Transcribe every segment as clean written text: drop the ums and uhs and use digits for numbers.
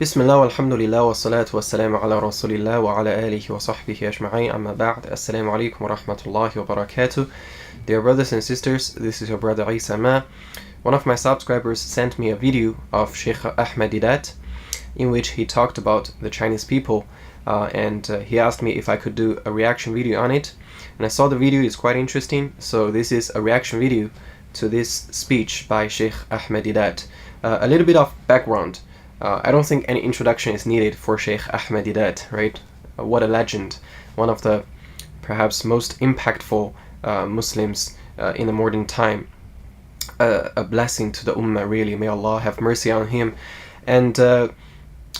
بسم الله والحمد لله والصلاة والسلام على رسول الله وعلى آله وصحبه أجمعين أما بعد السلام عليكم ورحمة الله وبركاته. Dear brothers and sisters, this is your brother Isa Ma. One of my subscribers sent me a video of Sheikh Ahmed Didat in which he talked about the Chinese people and he asked me if I could do a reaction video on it, and I saw the video is quite interesting, so this is a reaction video to this speech by Sheikh Ahmed Didat. A little bit of background. I don't think any introduction is needed for Sheikh Ahmed Didat, right? What a legend. One of the perhaps most impactful Muslims in the modern time. A blessing to the Ummah, really. May Allah have mercy on him. And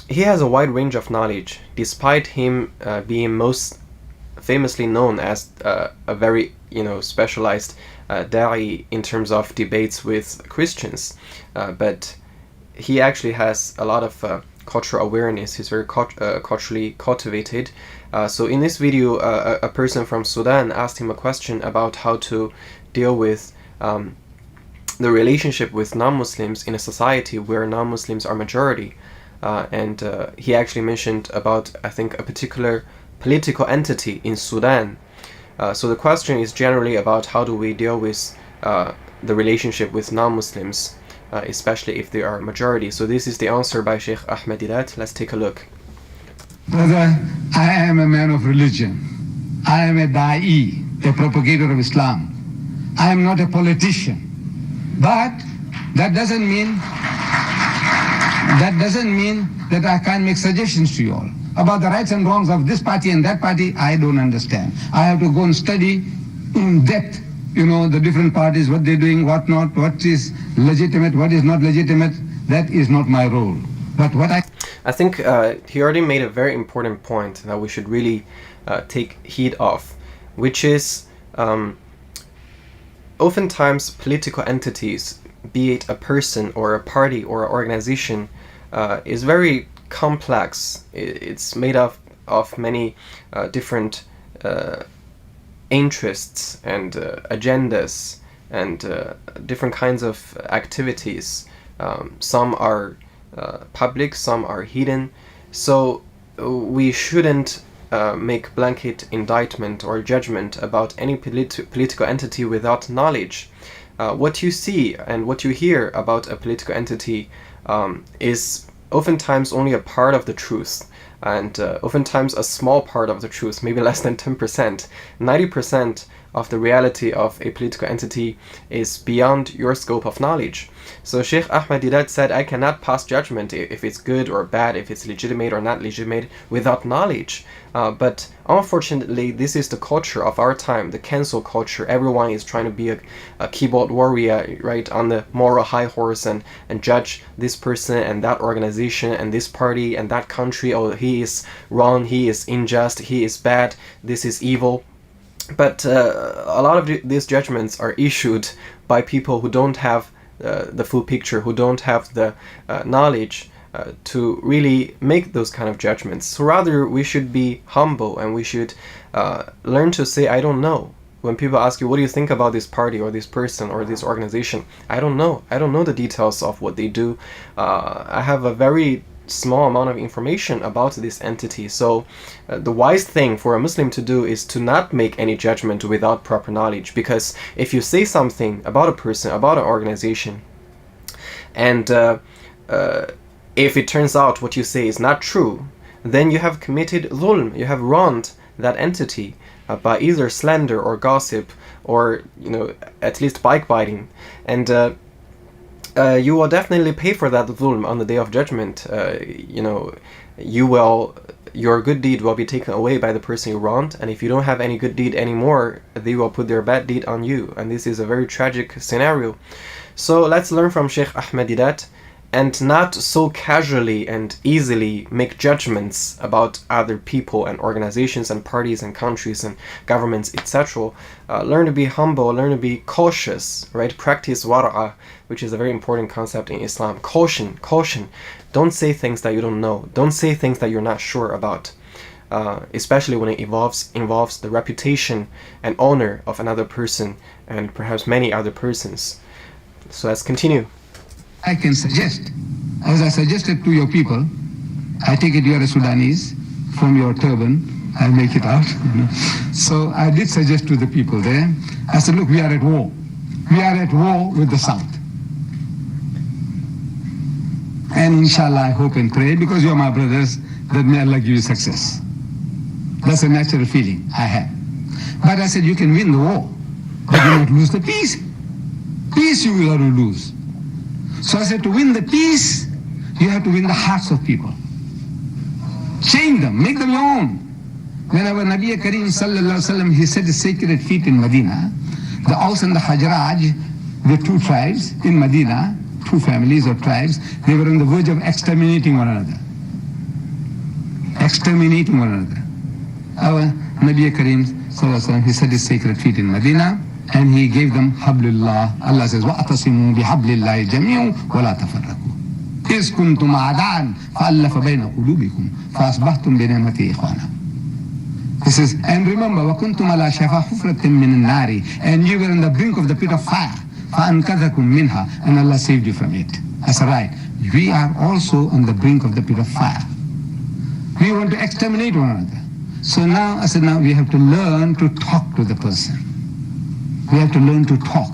he has a wide range of knowledge, despite him being most famously known as a very specialized da'i in terms of debates with Christians. But he actually has a lot of cultural awareness. He's very culturally cultivated. So in this video, a person from Sudan asked him a question about how to deal with the relationship with non-Muslims in a society where non-Muslims are majority. And he actually mentioned about, I think, a particular political entity in Sudan. So the question is generally about how do we deal with the relationship with non-Muslims, especially if they are majority. So this is the answer by Sheikh Ahmed Didat. Let's take a look. Brother, I am a man of religion. I am a da'i, a propagator of Islam. I am not a politician. But that doesn't mean that I can't make suggestions to you all. About the rights and wrongs of this party and that party, I don't understand. I have to go and study in depth the different parties, what they're doing, what not, what is legitimate, what is not legitimate. That is not my role. But what I think he already made a very important point that we should really take heed of, which is oftentimes political entities, be it a person or a party or an organization, is very complex. It's made up of many different interests and agendas and different kinds of activities. Some are public, some are hidden. So we shouldn't make blanket indictment or judgment about any political entity without knowledge. What you see and what you hear about a political entity is oftentimes only a part of the truth, and oftentimes a small part of the truth, maybe less than 10%. 90% of the reality of a political entity is beyond your scope of knowledge. So Sheikh Ahmed Didat said, I cannot pass judgment if it's good or bad, if it's legitimate or not legitimate, without knowledge. But unfortunately, this is the culture of our time, the cancel culture. Everyone is trying to be a keyboard warrior, right, on the moral high horse and judge this person and that organization and this party and that country. Oh, he is wrong, he is unjust, he is bad, this is evil. But a lot of these judgments are issued by people who don't have the full picture, who don't have the knowledge to really make those kind of judgments. So rather, we should be humble and we should learn to say, I don't know. When people ask you, what do you think about this party or this person or this organization? I don't know. I don't know the details of what they do. I have a very small amount of information about this entity. So the wise thing for a Muslim to do is to not make any judgment without proper knowledge, because if you say something about a person, about an organization, and if it turns out what you say is not true, then you have committed dhulm, you have wronged that entity by either slander or gossip or at least backbiting, and you will definitely pay for that dhulm on the day of judgment. Your good deed will be taken away by the person you wronged, and if you don't have any good deed anymore, they will put their bad deed on you, and this is a very tragic scenario. So let's learn from Sheikh Ahmed Didat and not so casually and easily make judgments about other people and organizations and parties and countries and governments, etc. Learn to be humble, learn to be cautious, right? Practice wara'ah, which is a very important concept in Islam. Caution. Don't say things that you don't know. Don't say things that you're not sure about, especially when it involves the reputation and honor of another person and perhaps many other persons. So let's continue. I can suggest, as I suggested to your people, I take it you are a Sudanese. From your turban, I make it out. So I did suggest to the people there, I said, look, we are at war. We are at war with the South. And inshallah, I hope and pray, because you are my brothers, that may Allah give you success. That's a natural feeling I have. But I said, you can win the war, but you not lose the peace. Peace you will not lose. So I said, to win the peace, you have to win the hearts of people. Change them, make them your own. When our Nabi Kareem sallallahu alaihi wasallam, he set his sacred feet in Medina, the Aus and the Hajraj, the two tribes in Medina, two families or tribes, they were on the verge of exterminating one another. Exterminating one another. Our Nabi Kareem sallallahu alaihi wasallam, he set his sacred feet in Medina, and he gave them hablillah. Allah says, وَأَتَصِمُوا بِحَبْلِ اللَّهِ جَمِيعًا وَلَا تَفَرَّقُوا إِذْ كُنْتُمْ أَعْدَاءً فَأَلَّفَ بَيْنَ قُلُوبِكُمْ فَأَصْبَحْتُمْ بِنِعْمَتِهِ إِخْوَانًا. This is, and remember, وَكُنْتُمْ عَلَى شَفَا حُفْرَةٍ مِّنَ النَّارِ, and you were on the brink of the pit of fire. فَأَنْقَذَكُمْ مِنْهَا, and Allah saved you from it. That's right. We are also on the brink of the pit of fire. We want to exterminate one another. So now, I said, now we have to learn to talk to the person. We have to learn to talk.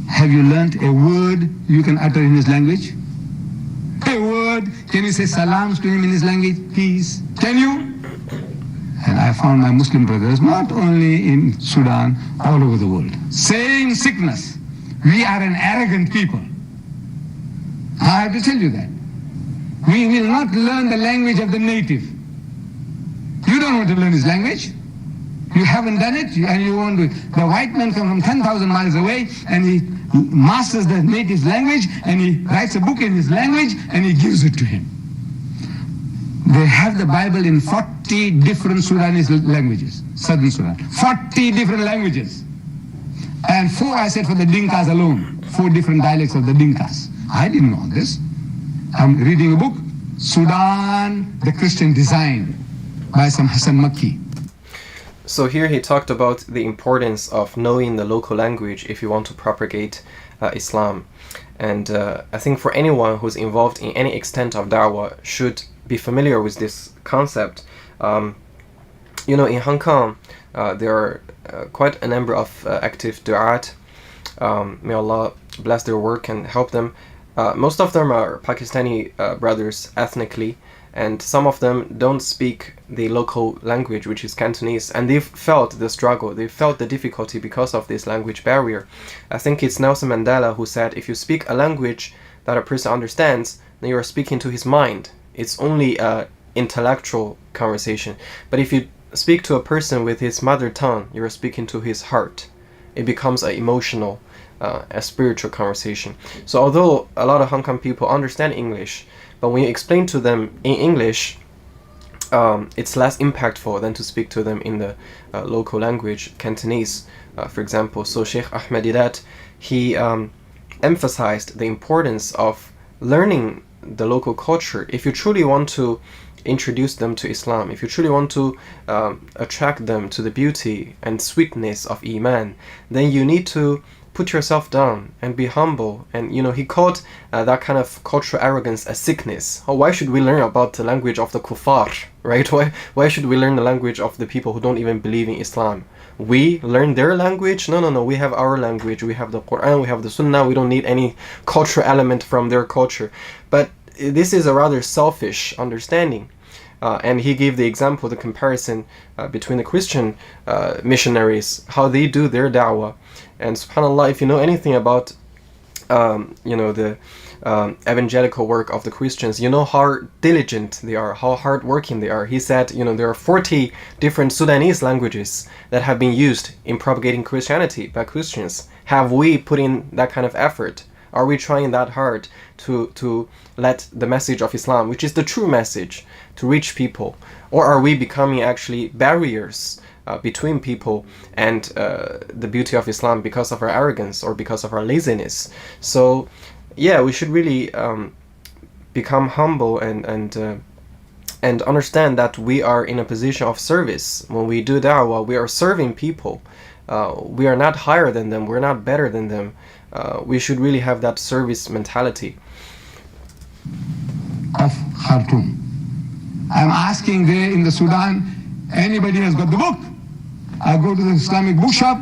Have you learned a word you can utter in his language? A word. Can you say salams to him in his language? Peace. Can you? And I found my Muslim brothers, not only in Sudan, all over the world, saying sickness. We are an arrogant people. I have to tell you that. We will not learn the language of the native. You don't want to learn his language. You haven't done it, and you want to. The white man comes from 10,000 miles away, and he masters the native language, and he writes a book in his language, and he gives it to him. They have the Bible in 40 different Sudanese languages, Southern Sudan. 40 different languages. And 4, I said, for the Dinkas alone. 4 different dialects of the Dinkas. I didn't know this. I'm reading a book, Sudan, the Christian Design, by some Hassan Makki. So here he talked about the importance of knowing the local language if you want to propagate Islam. And I think for anyone who's involved in any extent of da'wah should be familiar with this concept. In Hong Kong, there are quite a number of active du'at. May Allah bless their work and help them. Most of them are Pakistani brothers ethnically, and some of them don't speak the local language, which is Cantonese, and they've felt the struggle, they felt the difficulty because of this language barrier. I think it's Nelson Mandela who said, if you speak a language that a person understands, then you are speaking to his mind. It's only an intellectual conversation. But if you speak to a person with his mother tongue, you are speaking to his heart. It becomes an emotional, a spiritual conversation. So although a lot of Hong Kong people understand English, but when you explain to them in English, it's less impactful than to speak to them in the local language, Cantonese, for example. So Sheikh Ahmadidat, he emphasized the importance of learning the local culture. If you truly want to introduce them to Islam, if you truly want to attract them to the beauty and sweetness of Iman, then you need to put yourself down and be humble. And he called that kind of cultural arrogance a sickness. Why should we learn about the language of the kuffar, right? Why should we learn the language of the people who don't even believe in Islam? We learn their language? No, we have our language. We have the Quran, we have the Sunnah. We don't need any cultural element from their culture. But this is a rather selfish understanding. And he gave the example, the comparison between the Christian missionaries, how they do their da'wah. And subhanAllah, if you know anything about the evangelical work of the Christians, you know how diligent they are, how hardworking they are. He said, there are 40 different Sudanese languages that have been used in propagating Christianity by Christians. Have we put in that kind of effort? Are we trying that hard to let the message of Islam, which is the true message, to reach people? Or are we becoming actually barriers between people and the beauty of Islam because of our arrogance or because of our laziness? So yeah, we should really become humble and understand that we are in a position of service. When we do da'wah, we are serving people. We are not higher than them, we're not better than them. We should really have that service mentality. Of Khartoum. I'm asking there in the Sudan, anybody has got the book? I go to the Islamic bookshop,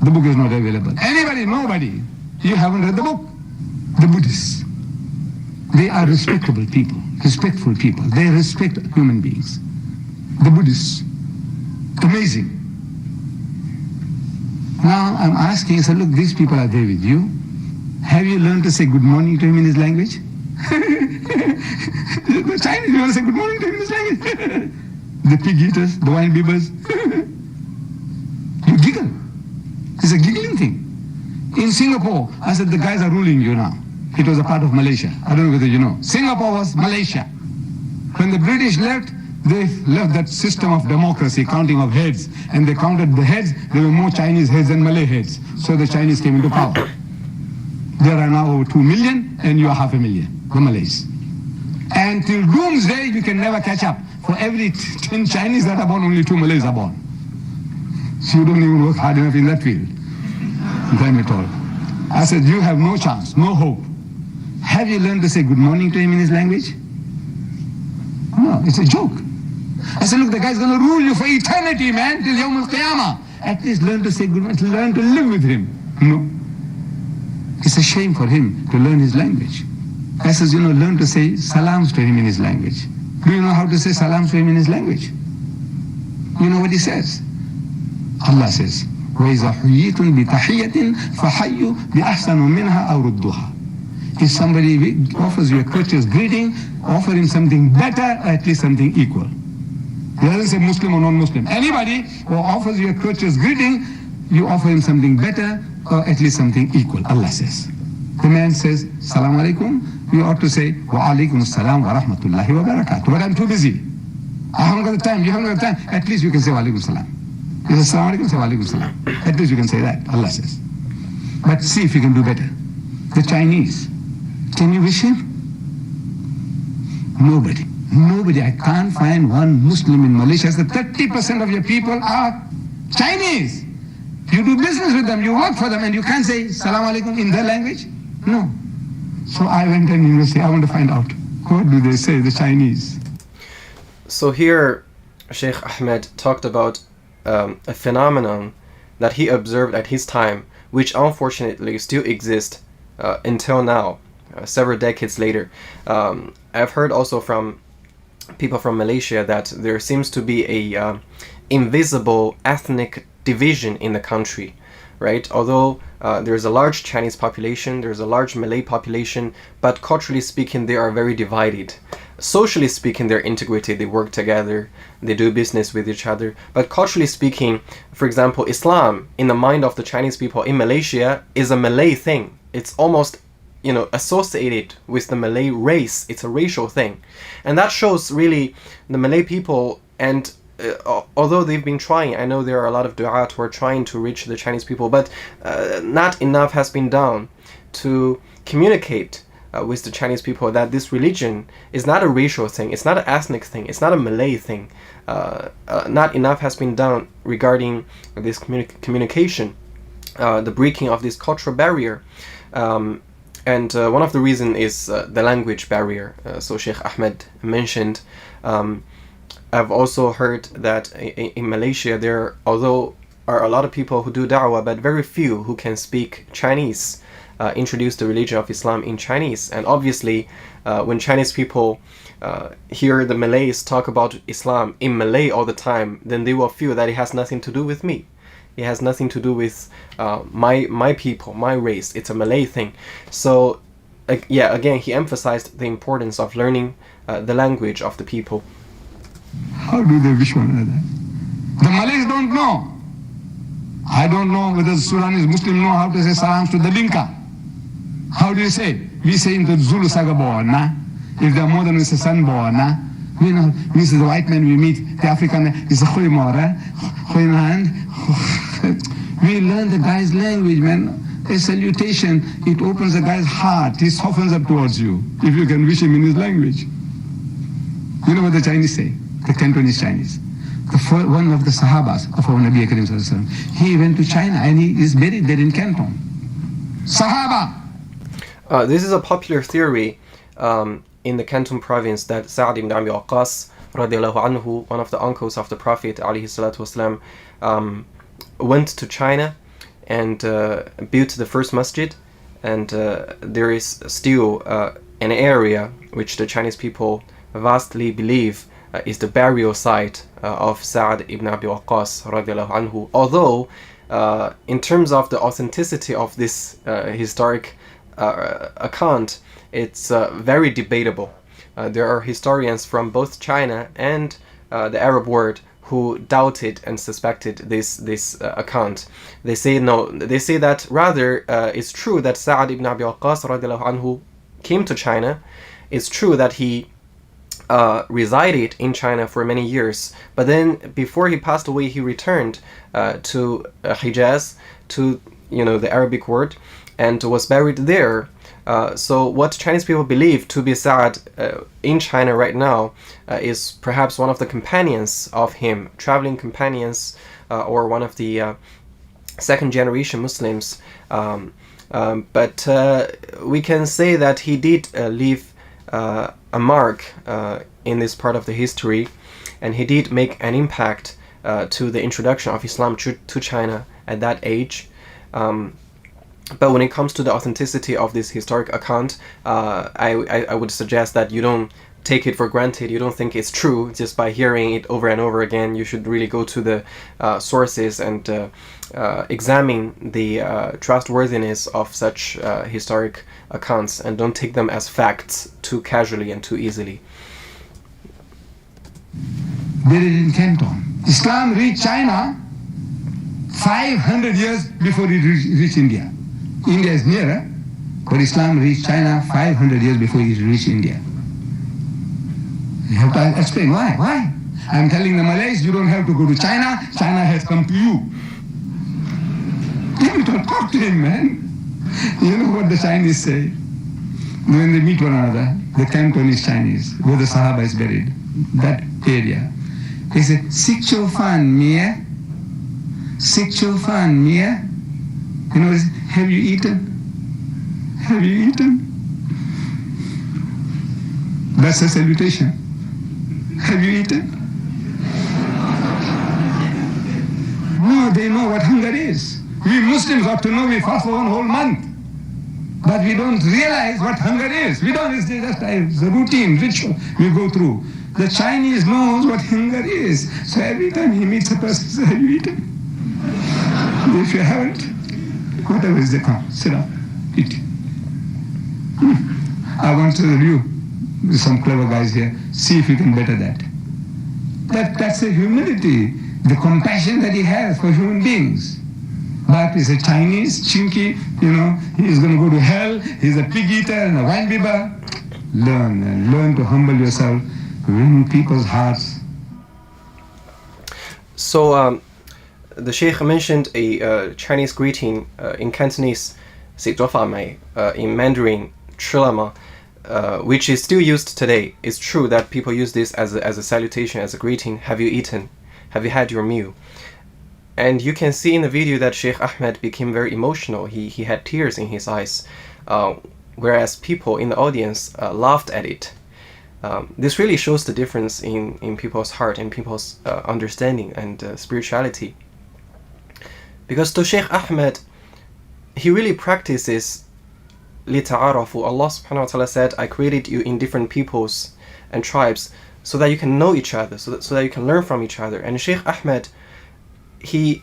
the book is not available. Anybody, nobody. You haven't read the book. The Buddhists, they are respectable people, respectful people. They respect human beings. The Buddhists, amazing. Now I'm asking, I said, look, these people are there with you. Have you learned to say good morning to him in his language? The Chinese, you want to say good morning to him in his language? The pig eaters, the wine bibbers. You giggle. It's a giggling thing. In Singapore, I said, the guys are ruling you now. It was a part of Malaysia. I don't know whether you know. Singapore was Malaysia. When the British left, they left that system of democracy, counting of heads, and they counted the heads. There were more Chinese heads than Malay heads. So the Chinese came into power. There are now over 2 million, and you are 500,000, the Malays. And till doomsday, you can never catch up. For every 10 Chinese that are born, only 2 Malays are born. So you don't even work hard enough in that field. Damn it all. I said, you have no chance, no hope. Have you learned to say good morning to him in his language? No, it's a joke. I said, look, the guy's going to rule you for eternity, man, till Yawm al-Qiyamah. At least learn to say good morning, learn to live with him. No. It's a shame for him to learn his language. I says, learn to say salams to him in his language. Do you know how to say salams to him in his language? You know what he says? Allah says, وَإِذَا حُيِّيتُمْ بِتَحِيَّةٍ فَحَيُّوا بِأَحْسَنُ مِنْهَا أَوْ رُدُّوهَا. If somebody offers you a courteous greeting, offer him something better, or at least something equal. He doesn't say Muslim or non-Muslim. Anybody who offers you a courteous greeting, you offer him something better, or at least something equal, Allah says. The man says, Salaam alaikum, you ought to say, Wa alaikum assalam wa rahmatullahi wa barakatuh. But I'm too busy. I haven't got the time, you haven't got the time. At least you can say Wa alaikum salam. You say Salaam alaikum, say Wa alaikum salam. At least you can say that, Allah says. But see if you can do better. The Chinese, can you wish him? Nobody. Nobody. I can't find one Muslim in Malaysia. So 30% of your people are Chinese. You do business with them, you work for them, and you can't say Salaam alaikum in their language? No. So I went to university. I want to find out, what do they say, the Chinese? So here, Sheikh Ahmed talked about a phenomenon that he observed at his time, which unfortunately still exists until now, several decades later. I've heard also from people from Malaysia that there seems to be a invisible ethnic division in the country, right? Although there's a large Chinese population, there's a large Malay population, but culturally speaking, they are very divided. Socially speaking, they're integrated, they work together, they do business with each other. But culturally speaking, for example, Islam, in the mind of the Chinese people in Malaysia, is a Malay thing. It's almost, associated with the Malay race. It's a racial thing. And that shows really the Malay people, and although they've been trying, I know there are a lot of du'at who are trying to reach the Chinese people, but not enough has been done to communicate with the Chinese people that this religion is not a racial thing, it's not an ethnic thing, it's not a Malay thing. Not enough has been done regarding this communication, the breaking of this cultural barrier. And one of the reasons is the language barrier. So Sheikh Ahmed mentioned. I've also heard that in Malaysia there, although are a lot of people who do da'wah, but very few who can speak Chinese, introduce the religion of Islam in Chinese. And obviously, when Chinese people hear the Malays talk about Islam in Malay all the time, then they will feel that it has nothing to do with me. It has nothing to do with my people, my race. It's a Malay thing. So, again, he emphasized the importance of learning the language of the people. How do they wish one another? The Malays don't know. I don't know whether the Sudanese Muslims know how to say salams to the Dinka. How do you say? We say in the Zulu Saga Bona. If there are more than we say San Bona. We say the white man we meet, the African is a Khoimora. We learn the guy's language, man. A salutation, it opens the guy's heart. He softens up towards you, if you can wish him in his language. You know what the Chinese say? The Cantonese Chinese. One of the Sahabas of our Nabi Karim Sallallahu Alaihi Wasallam, he went to China and he is buried there in Canton. Sahaba! This is a popular theory in the Canton province that Sa'd ibn Abi Waqqas radiallahu anhu, one of the uncles of the Prophet alayhi salatu wasalam, went to China and built the first masjid, and there is still an area which the Chinese people vastly believe is the burial site of Sa'd ibn Abi Waqqas radiallahu anhu. Although in terms of the authenticity of this historic account, it's very debatable. There are historians from both China and the Arab world who doubted and suspected this account. They say no. They say that rather it's true that Sa'd ibn Abi Waqqas radiallahu anhu came to China. It's true that he resided in China for many years, but then before he passed away, he returned to Hijaz, to the Arabic world, and was buried there. So what Chinese people believe to be Sa'd in China right now is perhaps one of the companions of him, traveling companions, or one of the second generation Muslims. But we can say that he did leave a mark in this part of the history, and he did make an impact to the introduction of Islam to China at that age. But when it comes to the authenticity of this historic account, I would suggest that you don't take it for granted. You don't think it's true just by hearing it over and over again. You should really go to the sources and examine the trustworthiness of such historic accounts, and don't take them as facts too casually and too easily. Buried in Canton. Islam reached China 500 years before it reached India. India is nearer, but Islam reached China 500 years before it reached India. You have to explain why. Why? I'm telling the Malays, you don't have to go to China. China has come to you. You don't talk to him, man. You know what the Chinese say? When they meet one another, the Cantonese Chinese, where the Sahaba is buried, that area. They say, Sikcho fan mie? Sikcho fan mie? You know, have you eaten? Have you eaten? That's a salutation. Have you eaten? No, they know what hunger is. We Muslims ought to know we fast for one whole month. But we don't realize what hunger is. We don't, it's just a routine, ritual we go through. The Chinese knows what hunger is. So every time he meets a person, he says, have you eaten? If you haven't, whatever is the come, sit down, eat. I want to review with some clever guys here, see if you can better that. That's the humility, the compassion that he has for human beings. But he's a Chinese, chinky, he's going to go to hell, he's a pig eater and a wine bibber. Learn to humble yourself, win people's hearts. So the Sheikh mentioned a Chinese greeting in Cantonese, 食咗飯未? In Mandarin, 吃了吗? Which is still used today. It's true that people use this as a salutation, as a greeting. Have you eaten? Have you had your meal? And you can see in the video that Sheikh Ahmed became very emotional. He had tears in his eyes, whereas people in the audience laughed at it. This really shows the difference in people's heart and people's understanding and spirituality. Because to Sheikh Ahmed, he really practices لِتَعَارَفُوا. Allah subhanahu wa ta'ala said, I created you in different peoples and tribes so that you can know each other, so that you can learn from each other. And Sheikh Ahmed, he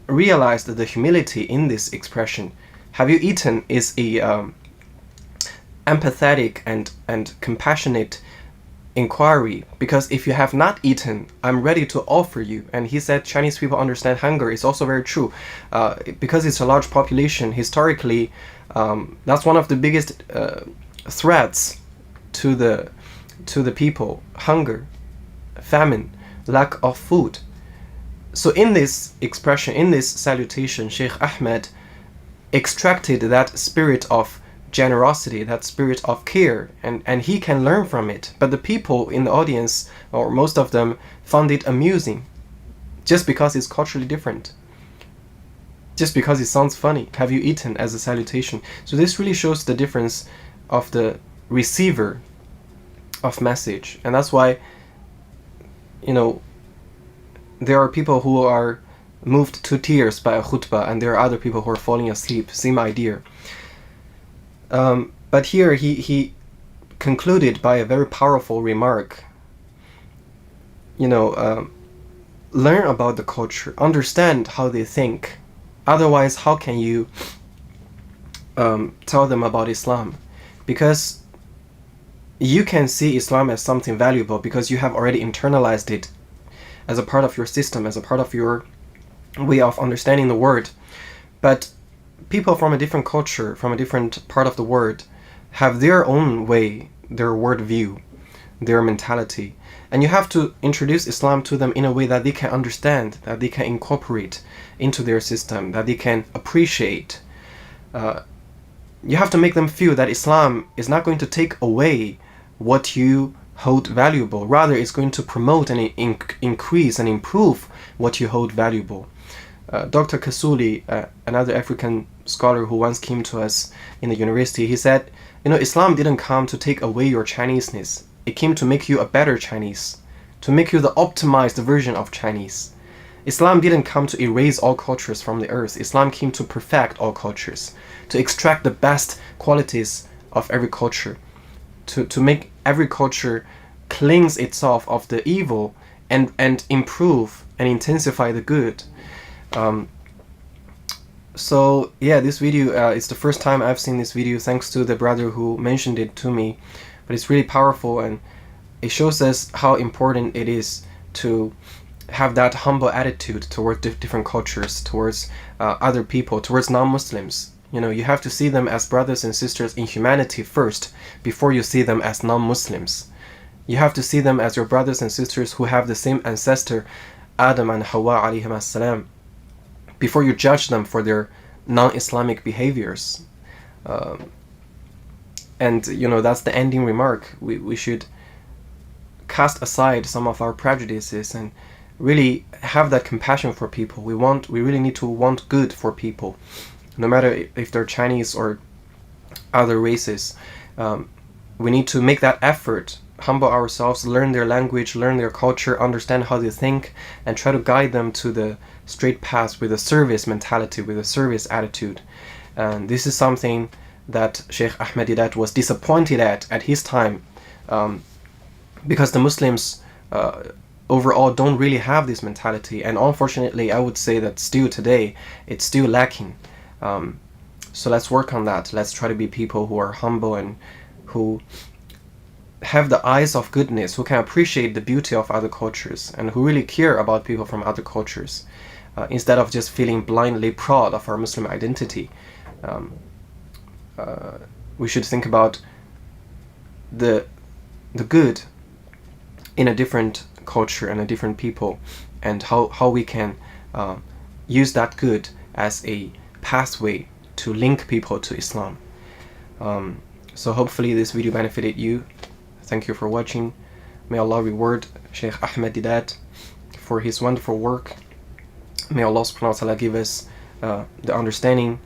realized the humility in this expression. Have you eaten is a empathetic and compassionate inquiry, because if you have not eaten, I'm ready to offer you. And he said Chinese people understand hunger. It's also very true, because it's a large population. Historically, that's one of the biggest threats to the people: hunger, famine, lack of food. So in this expression, in this salutation, Sheikh Ahmed extracted that spirit of generosity, that spirit of care, and he can learn from it. But the people in the audience, or most of them, found it amusing, just because it's culturally different, just because it sounds funny. Have you eaten as a salutation? So this really shows the difference of the receiver of message. And that's why, there are people who are moved to tears by a khutbah, and there are other people who are falling asleep. Same idea. But here he concluded by a very powerful remark. Learn about the culture, understand how they think. Otherwise, how can you tell them about Islam? Because you can see Islam as something valuable because you have already internalized it as a part of your system, as a part of your way of understanding the world. But people from a different culture, from a different part of the world, have their own way, their worldview, their mentality. And you have to introduce Islam to them in a way that they can understand, that they can incorporate into their system, that they can appreciate. You have to make them feel that Islam is not going to take away what you hold valuable. Rather, it's going to promote and increase and improve what you hold valuable. Dr. Kasuli, another African scholar who once came to us in the university, he said, Islam didn't come to take away your Chineseness. It came to make you a better Chinese, to make you the optimized version of Chinese. Islam didn't come to erase all cultures from the earth. Islam came to perfect all cultures, to extract the best qualities of every culture, to make every culture cleanse itself of the evil and improve and intensify the good. So yeah, this video, it's the first time I've seen this video, thanks to the brother who mentioned it to me. But it's really powerful, and it shows us how important it is to have that humble attitude towards different cultures, towards other people, towards non-Muslims. You have to see them as brothers and sisters in humanity first, before you see them as non-Muslims. You have to see them as your brothers and sisters who have the same ancestor, Adam and Hawa alayhim as-salam, before you judge them for their non-Islamic behaviors. And that's the ending remark. We should cast aside some of our prejudices and really have that compassion for people. We really need to want good for people, no matter if they're Chinese or other races. We need to make that effort, humble ourselves, learn their language, learn their culture, understand how they think, and try to guide them to the straight path with a service mentality, with a service attitude. And this is something that Sheikh Ahmed Deedat was disappointed at his time, because the Muslims overall don't really have this mentality, and unfortunately I would say that still today it's still lacking. So let's work on that. Let's try to be people who are humble and who have the eyes of goodness, who can appreciate the beauty of other cultures, and who really care about people from other cultures, instead of just feeling blindly proud of our Muslim identity. We should think about the good in a different culture and a different people, and how we can use that good as a pathway to link people to Islam. So hopefully this video benefited you. Thank you for watching. May Allah reward Sheikh Ahmed Deedat for his wonderful work. May Allah subhanahu wa ta'ala give us the understanding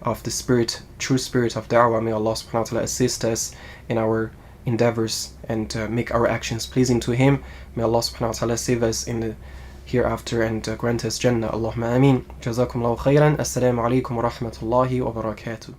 of the spirit, true spirit of da'wah. May Allah subhanahu wa ta'ala assist us in our endeavors and make our actions pleasing to Him. May Allah subhanahu wa ta'ala save us in the hereafter and grant us Jannah. Allahumma ameen. Jazakumullahu khairan. Assalamu alaikum wa rahmatullahi wa barakatuh.